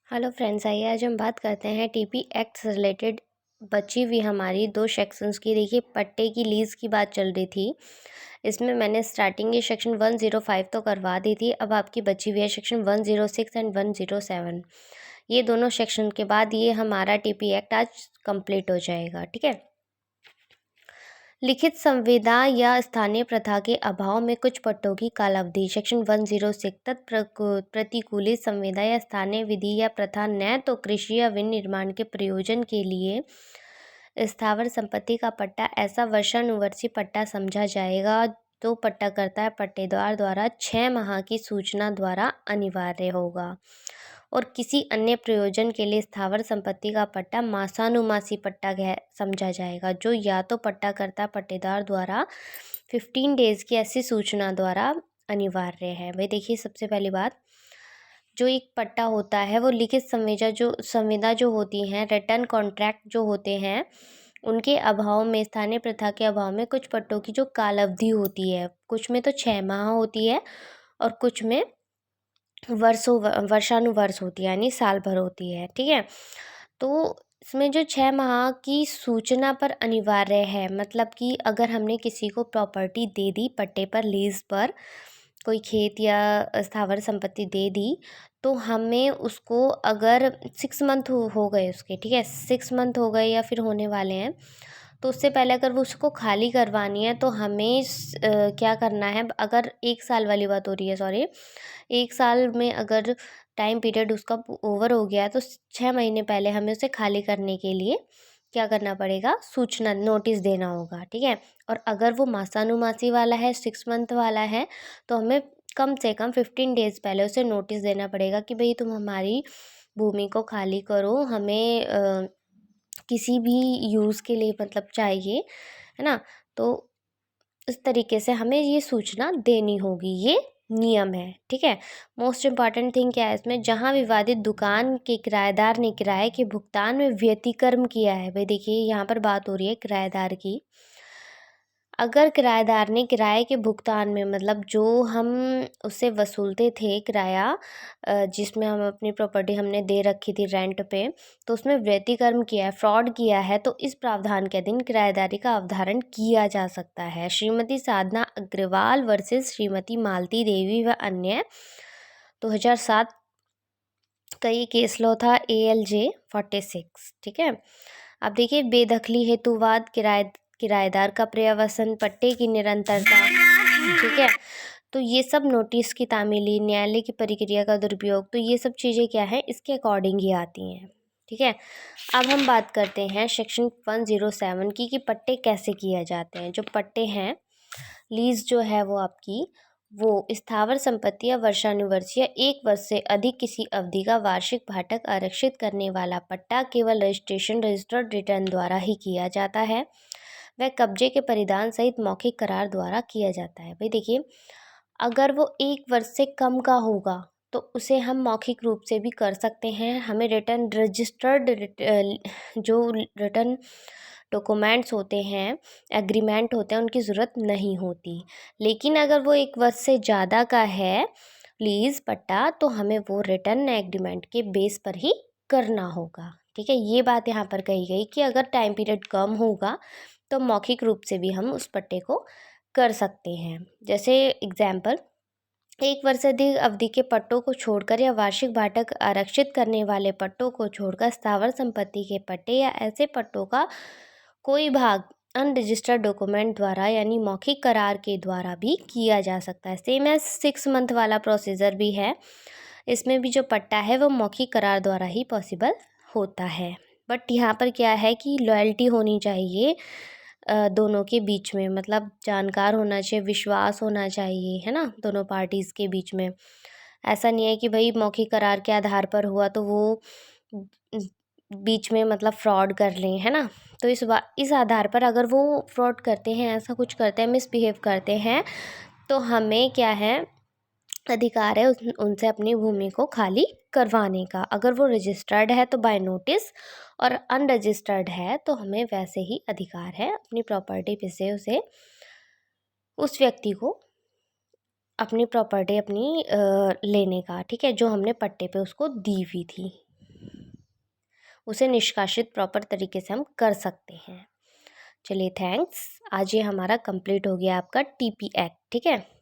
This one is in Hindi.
हेलो फ्रेंड्स, आइए आज हम बात करते हैं टीपी एक्ट से रिलेटेड बची हुई हमारी दो सेक्शंस की। देखिए, पट्टे की लीज़ की बात चल रही थी। इसमें मैंने स्टार्टिंग ये सेक्शन 105 तो करवा दी थी। अब आपकी बची हुई है सेक्शन 106 एंड 107। ये दोनों सेक्शन के बाद ये हमारा टीपी एक्ट आज कंप्लीट हो जाएगा। ठीक है। लिखित संविदा या स्थानीय प्रथा के अभाव में कुछ पट्टों की कालावधि। सेक्शन 106 प्रतिकूलित संविदा या स्थानीय विधि या प्रथा न तो कृषि या विनिर्माण के प्रयोजन के लिए स्थावर संपत्ति का पट्टा ऐसा वर्षानुवर्षीय पट्टा समझा जाएगा तो पट्टाकर्ता या पट्टेदार द्वारा 6 माह की सूचना द्वारा अनिवार्य होगा। और किसी अन्य प्रयोजन के लिए स्थावर संपत्ति का पट्टा मासानुमासी पट्टा समझा जाएगा, जो या तो पट्टाकर्ता पट्टेदार द्वारा 15 डेज की ऐसी सूचना द्वारा अनिवार्य है। भाई देखिए, सबसे पहली बात, जो एक पट्टा होता है वो लिखित संविदा जो होती हैं, रिटर्न कॉन्ट्रैक्ट जो होते हैं, उनके अभाव में, स्थानीय प्रथा के अभाव में कुछ पट्टों की जो कालावधि होती है, कुछ में तो 6 माह होती है और कुछ में वर्षानुवर्ष होती है, यानी साल भर होती है। ठीक है। तो इसमें जो 6 माह की सूचना पर अनिवार्य है, मतलब कि अगर हमने किसी को प्रॉपर्टी दे दी पट्टे पर, लीज पर, कोई खेत या स्थावर संपत्ति दे दी, तो हमें उसको, अगर 6 मंथ हो गए उसके, ठीक है, 6 मंथ हो गए या फिर होने वाले हैं, तो उससे पहले अगर वो उसको खाली करवानी है तो हमें क्या करना है। अगर 1 साल वाली बात हो रही है, सॉरी, 1 साल में अगर टाइम पीरियड उसका ओवर हो गया है तो 6 महीने पहले हमें उसे खाली करने के लिए क्या करना पड़ेगा, सूचना नोटिस देना होगा। ठीक है। और अगर वो मासानुमासी वाला है, 6 मंथ वाला है, तो हमें कम से कम 15 डेज पहले उसे नोटिस देना पड़ेगा कि भाई तुम हमारी भूमि को खाली करो, हमें किसी भी यूज़ के लिए मतलब चाहिए, है ना। तो इस तरीके से हमें ये सूचना देनी होगी, ये नियम है। ठीक है। मोस्ट इम्पॉर्टेंट थिंग क्या है इसमें, जहाँ विवादित दुकान के किराएदार ने किराए के भुगतान में व्यतिक्रम किया है। भाई देखिए, यहाँ पर बात हो रही है किराएदार की। अगर किराएदार ने किराए के भुगतान में, मतलब जो हम उससे वसूलते थे किराया, जिसमें हम अपनी प्रॉपर्टी हमने दे रखी थी रेंट पे, तो उसमें व्यतिक्रम किया है, फ्रॉड किया है, तो इस प्रावधान के अधीन किराएदारी का अवधारण किया जा सकता है। श्रीमती साधना अग्रवाल वर्सेस श्रीमती मालती देवी व अन्य 2007 का ये केस लो था, ALJ 46। ठीक है। अब देखिए, बेदखली हेतुवाद, किराएदार का पर्यवसन, पट्टे की निरंतरता। ठीक है। तो ये सब, नोटिस की तामीली, न्यायालय की प्रक्रिया का दुरुपयोग, तो ये सब चीज़ें क्या है, इसके अकॉर्डिंग ही आती हैं। ठीक है। अब हम बात करते हैं सेक्शन 107 की, कि पट्टे कैसे किए जाते हैं। जो पट्टे हैं, लीज जो है वो आपकी, वो स्थावर संपत्ति या वर्षानुवर्षीय 1 वर्ष से अधिक किसी अवधि का वार्षिक भाटक आरक्षित करने वाला पट्टा केवल रजिस्ट्रेशन, रजिस्टर्ड रिटर्न द्वारा ही किया जाता है। वह कब्जे के परिधान सहित मौखिक करार द्वारा किया जाता है। भाई देखिए, अगर वो 1 वर्ष से कम का होगा तो उसे हम मौखिक रूप से भी कर सकते हैं। हमें रिटर्न, रजिस्टर्ड जो रिटर्न डॉक्यूमेंट्स होते हैं, एग्रीमेंट होते हैं, उनकी ज़रूरत नहीं होती। लेकिन अगर वो 1 वर्ष से ज़्यादा का है लीज़ पट्टा, तो हमें वो रिटर्न एग्रीमेंट के बेस पर ही करना होगा। ठीक है। ये बात यहाँ पर कही गई कि अगर टाइम पीरियड कम होगा तो मौखिक रूप से भी हम उस पट्टे को कर सकते हैं। जैसे एग्जाम्पल, 1 वर्ष से अधिक अवधि के पट्टों को छोड़कर या वार्षिक भाटक आरक्षित करने वाले पट्टों को छोड़कर स्थावर संपत्ति के पट्टे या ऐसे पट्टों का कोई भाग अनरजिस्टर्ड डॉक्यूमेंट द्वारा, यानी मौखिक करार के द्वारा भी किया जा सकता है। सेम एज 6 मंथ वाला प्रोसीजर भी है। इसमें भी जो पट्टा है वो मौखिक करार द्वारा ही पॉसिबल होता है। बट यहाँ पर क्या है कि लॉयल्टी होनी चाहिए दोनों के बीच में, मतलब जानकार होना चाहिए, विश्वास होना चाहिए, है ना, दोनों पार्टीज़ के बीच में। ऐसा नहीं है कि भाई मौखिक करार के आधार पर हुआ तो वो बीच में मतलब फ्रॉड कर लें, है ना। तो इस आधार पर अगर वो फ्रॉड करते हैं, ऐसा कुछ करते हैं, मिसबिहेव करते हैं, तो हमें क्या है, अधिकार है उनसे अपनी भूमि को खाली करवाने का। अगर वो रजिस्टर्ड है तो बाय नोटिस, और अनरजिस्टर्ड है तो हमें वैसे ही अधिकार है अपनी प्रॉपर्टी पे से उसे, उस व्यक्ति को अपनी प्रॉपर्टी अपनी लेने का। ठीक है। जो हमने पट्टे पे उसको दी हुई थी। उसे निष्कासित प्रॉपर तरीके से हम कर सकते हैं। चलिए थैंक्स, आज ये हमारा कंप्लीट हो गया आपका TP एक्ट, ठीक है।